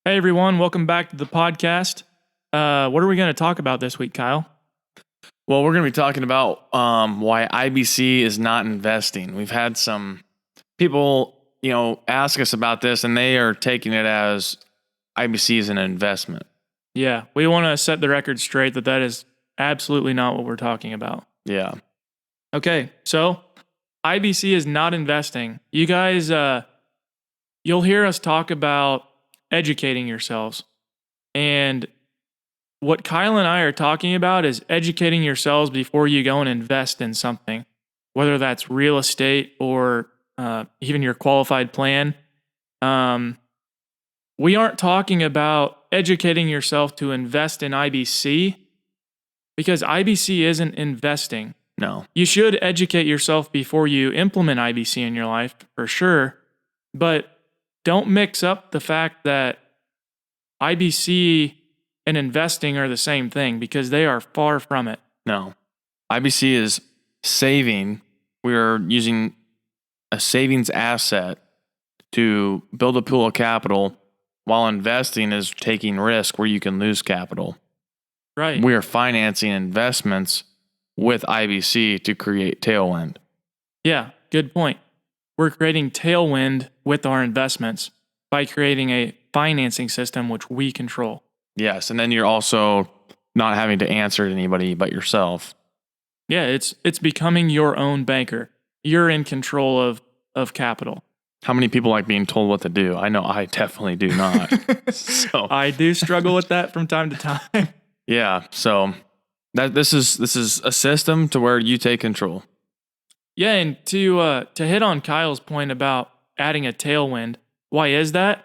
Hey everyone, welcome back to the podcast. What are we going to talk about this week, Kyle? Well, we're going to be talking about why IBC is not investing. We've had some people, ask us about this, and they are taking it as IBC is an investment. Yeah, we want to set the record straight that is absolutely not what we're talking about. Yeah. Okay, so IBC is not investing. You guys, you'll hear us talk about educating yourselves. And what Kyle and I are talking about is educating yourselves before you go and invest in something, whether that's real estate or even your qualified plan. We aren't talking about educating yourself to invest in IBC because IBC isn't investing. No. You should educate yourself before you implement IBC in your life, for sure. But don't mix up the fact that IBC and investing are the same thing because they are far from it. No. IBC is saving. We are using a savings asset to build a pool of capital, while investing is taking risk where you can lose capital. Right. We are financing investments with IBC to create tailwind. Yeah, good point. We're creating tailwind with our investments by creating a financing system which we control. Yes, and then you're also not having to answer to anybody but yourself. Yeah, it's becoming your own banker. You're in control of capital. How many people like being told what to do? I know I definitely do not. So I do struggle with that from time to time. Yeah, so this is a system to where you take control. Yeah, and to hit on Kyle's point about adding a tailwind, why is that?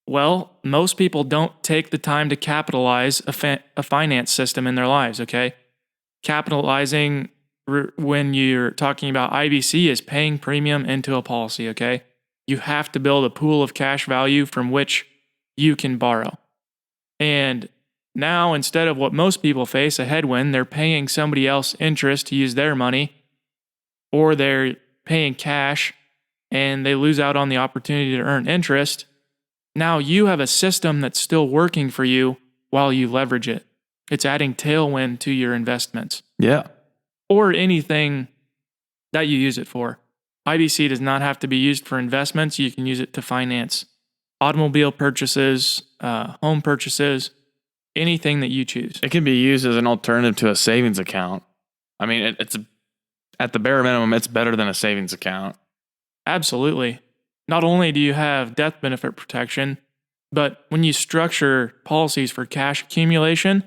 Well, most people don't take the time to capitalize a finance system in their lives, okay? Capitalizing when you're talking about IBC is paying premium into a policy, okay? You have to build a pool of cash value from which you can borrow. And now, instead of what most people face, a headwind, they're paying somebody else interest to use their money, or they're paying cash and they lose out on the opportunity to earn interest. Now you have a system that's still working for you while you leverage it. It's adding tailwind to your investments. Yeah. Or anything that you use it for. IBC does not have to be used for investments. You can use it to finance automobile purchases, home purchases, anything that you choose. It can be used as an alternative to a savings account. I mean, it's at the bare minimum, it's better than a savings account. Absolutely. Not only do you have death benefit protection, but when you structure policies for cash accumulation,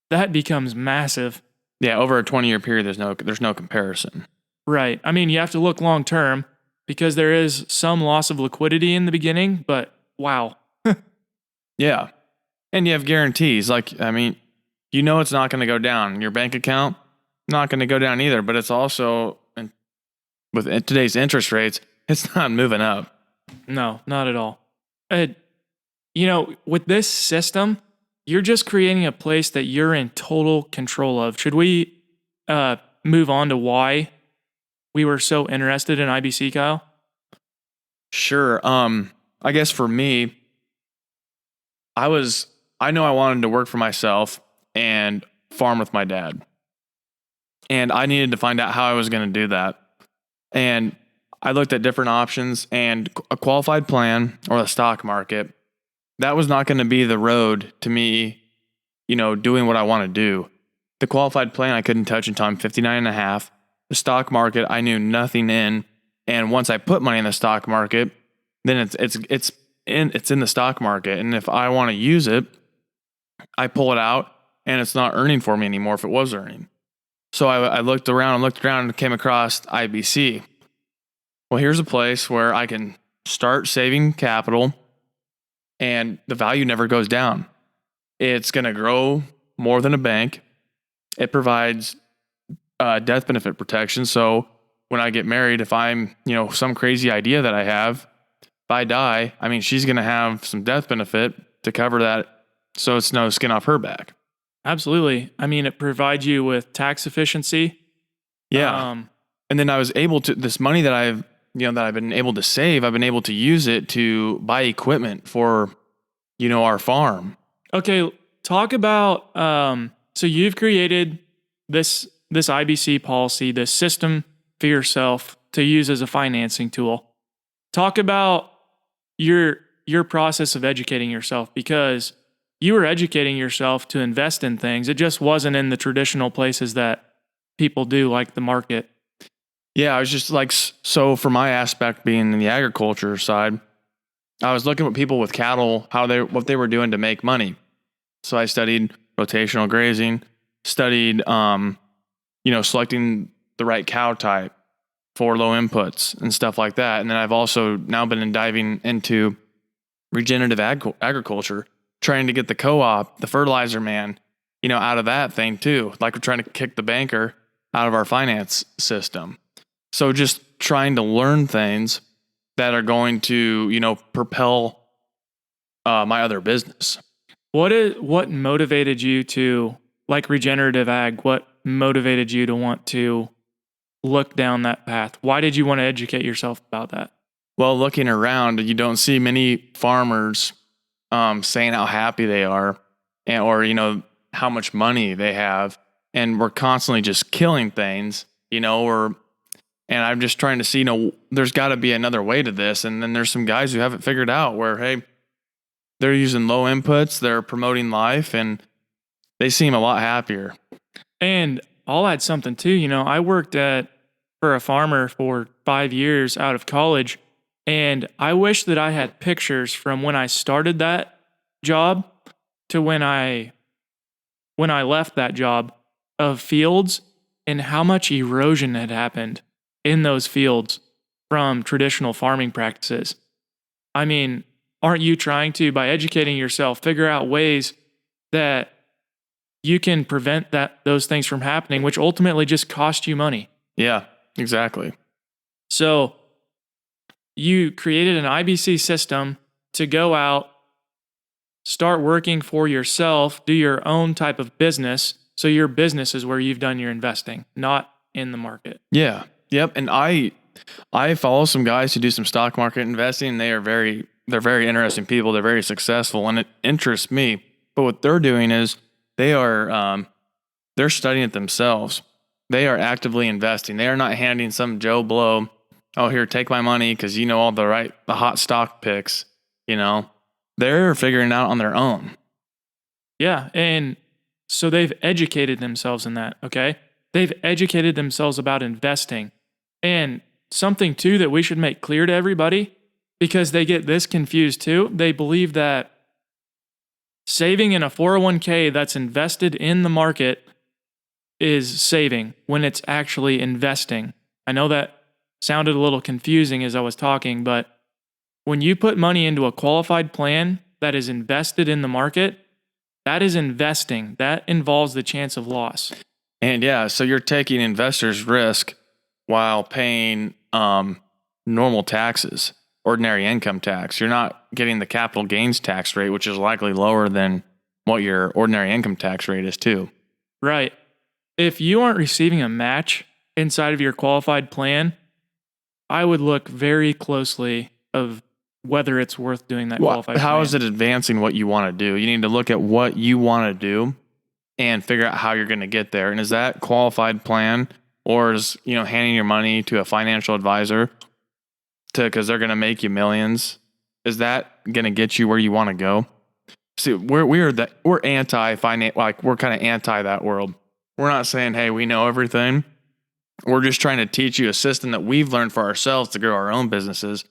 that becomes massive. Yeah, over a 20-year period, there's no comparison. Right. I mean, you have to look long term because there is some loss of liquidity in the beginning, but wow. Yeah. And you have guarantees. Like, I mean, it's not going to go down. Your bank account, not going to go down either, but it's also, with today's interest rates, it's not moving up. No, not at all. With this system, you're just creating a place that you're in total control of. Should we move on to why we were so interested in IBC, Kyle? Sure. I guess for me, I know I wanted to work for myself and farm with my dad. And I needed to find out how I was going to do that. And I looked at different options, and a qualified plan or the stock market, that was not going to be the road to me, doing what I want to do. The qualified plan I couldn't touch until I'm 59 and a half. The stock market I knew nothing in. And once I put money in the stock market, then it's in the stock market. And if I want to use it, I pull it out and it's not earning for me anymore if it was earning. So I looked around and came across IBC. Well, here's a place where I can start saving capital and the value never goes down. It's going to grow more than a bank. It provides death benefit protection. So when I get married, if I'm, some crazy idea that I have, if I die, I mean, she's going to have some death benefit to cover that. So it's no skin off her back. Absolutely. I mean, it provides you with tax efficiency. Yeah. And then I was able to, this money that I've that I've been able to save, I've been able to use it to buy equipment for, our farm. Okay, talk about so you've created this IBC policy, this system for yourself to use as a financing tool. Talk about your process of educating yourself, because you were educating yourself to invest in things. It just wasn't in the traditional places that people do, like the market. Yeah, I was just like, so for my aspect being in the agriculture side, I was looking at people with cattle, what they were doing to make money. So I studied rotational grazing, studied, selecting the right cow type for low inputs and stuff like that. And then I've also now been diving into regenerative agriculture, trying to get the co-op, the fertilizer man, out of that thing too. Like we're trying to kick the banker out of our finance system. So just trying to learn things that are going to, propel my other business. What motivated you to, like regenerative ag, what motivated you to want to look down that path? Why did you want to educate yourself about that? Well, looking around, you don't see many farmers saying how happy they are, or how much money they have, and we're constantly just killing things, and I'm just trying to see, there's got to be another way to this. And then there's some guys who haven't figured out where, hey, they're using low inputs, they're promoting life, and they seem a lot happier. And I'll add something too. I worked for a farmer for 5 years out of college, and I wish that I had pictures from when I started that job to when I left that job of fields and how much erosion had happened in those fields from traditional farming practices. I mean, aren't you trying to, by educating yourself, figure out ways that you can prevent those things from happening, which ultimately just cost you money? Yeah, exactly. So you created an IBC system to go out, start working for yourself, do your own type of business. So your business is where you've done your investing, not in the market. Yeah. Yep. And I follow some guys who do some stock market investing, and they're very interesting people. They're very successful, and it interests me. But what they're doing is they're studying it themselves. They are actively investing. They are not handing some Joe Blow, oh, here, take my money because all the hot stock picks. They're figuring it out on their own. Yeah. And so they've educated themselves in that. Okay. They've educated themselves about investing. And something too that we should make clear to everybody, because they get this confused too. They believe that saving in a 401k that's invested in the market is saving when it's actually investing. I know that sounded a little confusing as I was talking, but when you put money into a qualified plan that is invested in the market, that is investing. That involves the chance of loss. And yeah, so you're taking investors' risk while paying normal taxes, ordinary income tax. You're not getting the capital gains tax rate, which is likely lower than what your ordinary income tax rate is too. Right. If you aren't receiving a match inside of your qualified plan, I would look very closely of whether it's worth doing that qualified plan. How is it advancing what you want to do? You need to look at what you want to do and figure out how you're going to get there. And is that qualified plan, or is handing your money to a financial advisor because they're going to make you millions? Is that going to get you where you want to go? See, we're anti-finance, like we're kind of anti that world. We're not saying, hey, we know everything. We're just trying to teach you a system that we've learned for ourselves to grow our own businesses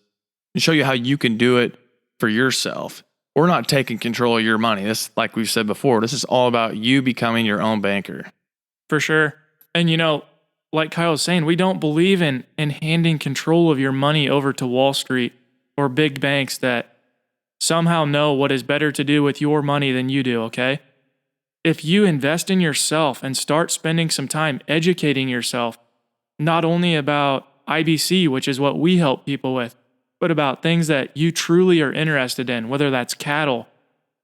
and show you how you can do it for yourself. We're not taking control of your money. This, like we've said before, this is all about you becoming your own banker. For sure. And like Kyle was saying, we don't believe in handing control of your money over to Wall Street or big banks that somehow know what is better to do with your money than you do, okay? If you invest in yourself and start spending some time educating yourself, not only about IBC, which is what we help people with, but about things that you truly are interested in, whether that's cattle,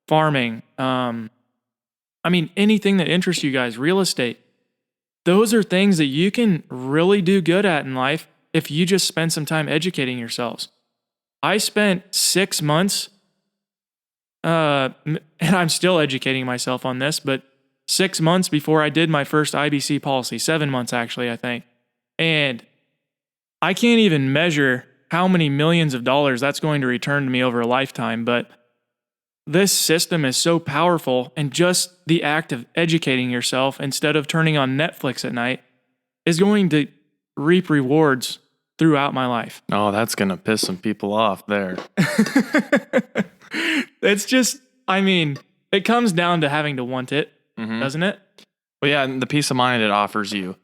farming, anything that interests you guys, real estate. Those are things that you can really do good at in life if you just spend some time educating yourselves. I spent 6 months, and I'm still educating myself on this, but 6 months before I did my first IBC policy, 7 months actually, I think. And I can't even measure how many millions of dollars that's going to return to me over a lifetime, but this system is so powerful, and just the act of educating yourself instead of turning on Netflix at night is going to reap rewards throughout my life. Oh, that's going to piss some people off there. It's just, I mean, it comes down to having to want it, doesn't it? Well, yeah, and the peace of mind it offers you.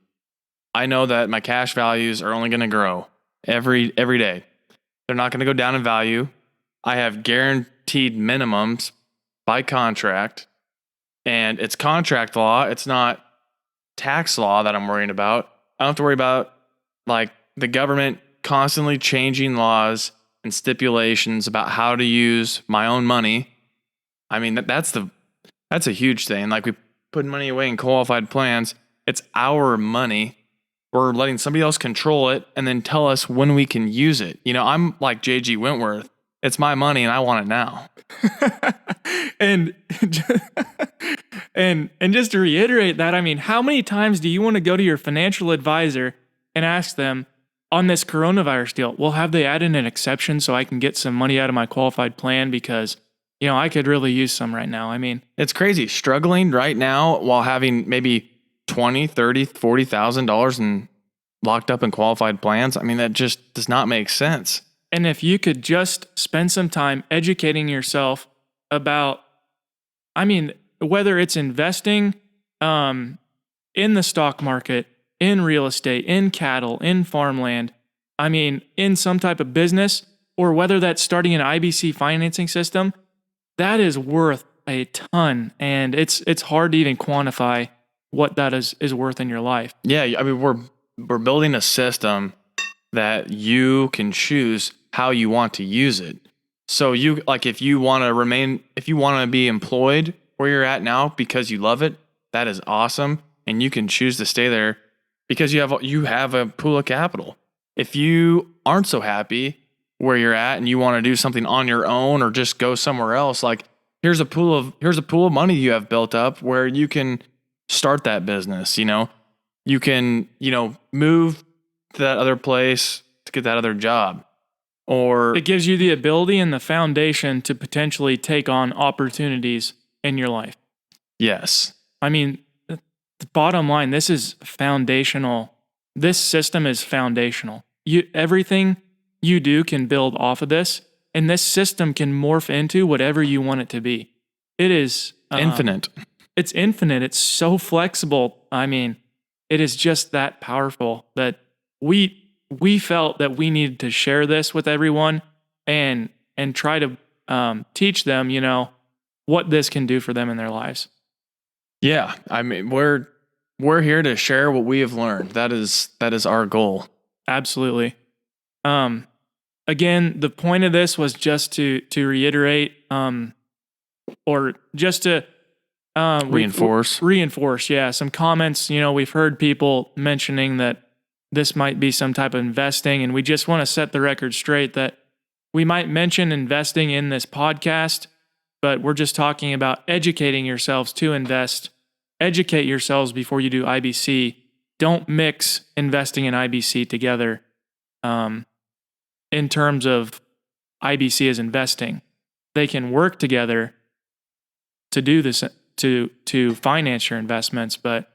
I know that my cash values are only going to grow every day. They're not going to go down in value. I have guaranteed minimums by contract, and it's contract law. It's not tax law that I'm worrying about. I don't have to worry about like the government constantly changing laws and stipulations about how to use my own money. I mean, that's a huge thing. Like, we put money away in qualified plans. It's our money. We're letting somebody else control it and then tell us when we can use it. You know, I'm like J.G. Wentworth. It's my money and I want it now. and and just to reiterate that, I mean, how many times do you want to go to your financial advisor and ask them on this coronavirus deal, well, have they added an exception so I can get some money out of my qualified plan because, you know, I could really use some right now. I mean, it's crazy struggling right now while having maybe $20,000, $30,000, $40,000 in locked up in qualified plans. I mean, that just does not make sense. And if you could just spend some time educating yourself about, I mean, whether it's investing in the stock market, in real estate, in cattle, in farmland, I mean, in some type of business, or whether that's starting an IBC financing system, that is worth a ton. And it's hard to even quantify what that is worth in your life. Yeah, I mean, we're building a system that you can choose how you want to use it. So you, like, if you want to be employed where you're at now because you love it, that is awesome, and you can choose to stay there because you have a pool of capital. If you aren't so happy where you're at and you want to do something on your own or just go somewhere else, like, here's a pool of money you have built up where you can start that business. You know, you can, move to that other place to get that other job. Or it gives you the ability and the foundation to potentially take on opportunities in your life. Yes. I mean, the bottom line, this is foundational. This system is foundational. Everything you do can build off of this, and this system can morph into whatever you want it to be. It is infinite. It's infinite. It's so flexible. I mean, it is just that powerful that we felt that we needed to share this with everyone and try to teach them, what this can do for them in their lives. Yeah, I mean, we're here to share what we have learned. That is our goal. Absolutely. Again, the point of this was just to reiterate, or just to reinforce. Yeah, some comments. We've heard people mentioning that this might be some type of investing, and we just want to set the record straight that we might mention investing in this podcast, but we're just talking about educating yourselves to invest. Educate yourselves before you do IBC. Don't mix investing and IBC together in terms of IBC as investing. They can work together to do this, to finance your investments, but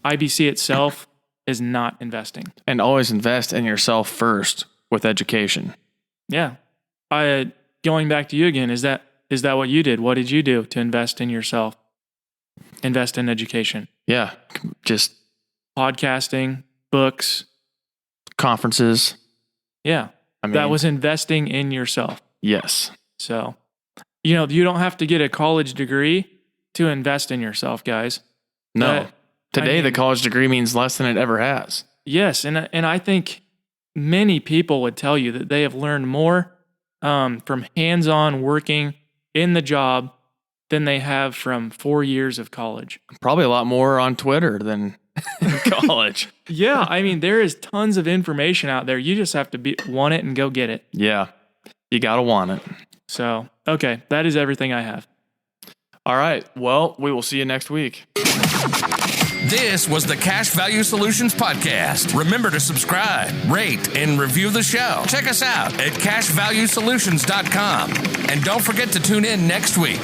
IBC itself is not investing. And always invest in yourself first with education. Yeah. Going back to you again, is that what you did? What did you do to invest in yourself? Invest in education. Yeah. Just podcasting, books, conferences. Yeah. That was investing in yourself. Yes. So, you don't have to get a college degree to invest in yourself, guys. No. Today, the college degree means less than it ever has. Yes, and I think many people would tell you that they have learned more from hands-on working in the job than they have from 4 years of college. Probably a lot more on Twitter than in college. Yeah, I mean, there is tons of information out there. You just have to want it and go get it. Yeah, you got to want it. So, okay, that is everything I have. All right. Well, we will see you next week. This was the Cash Value Solutions Podcast. Remember to subscribe, rate, and review the show. Check us out at cashvaluesolutions.com. And don't forget to tune in next week.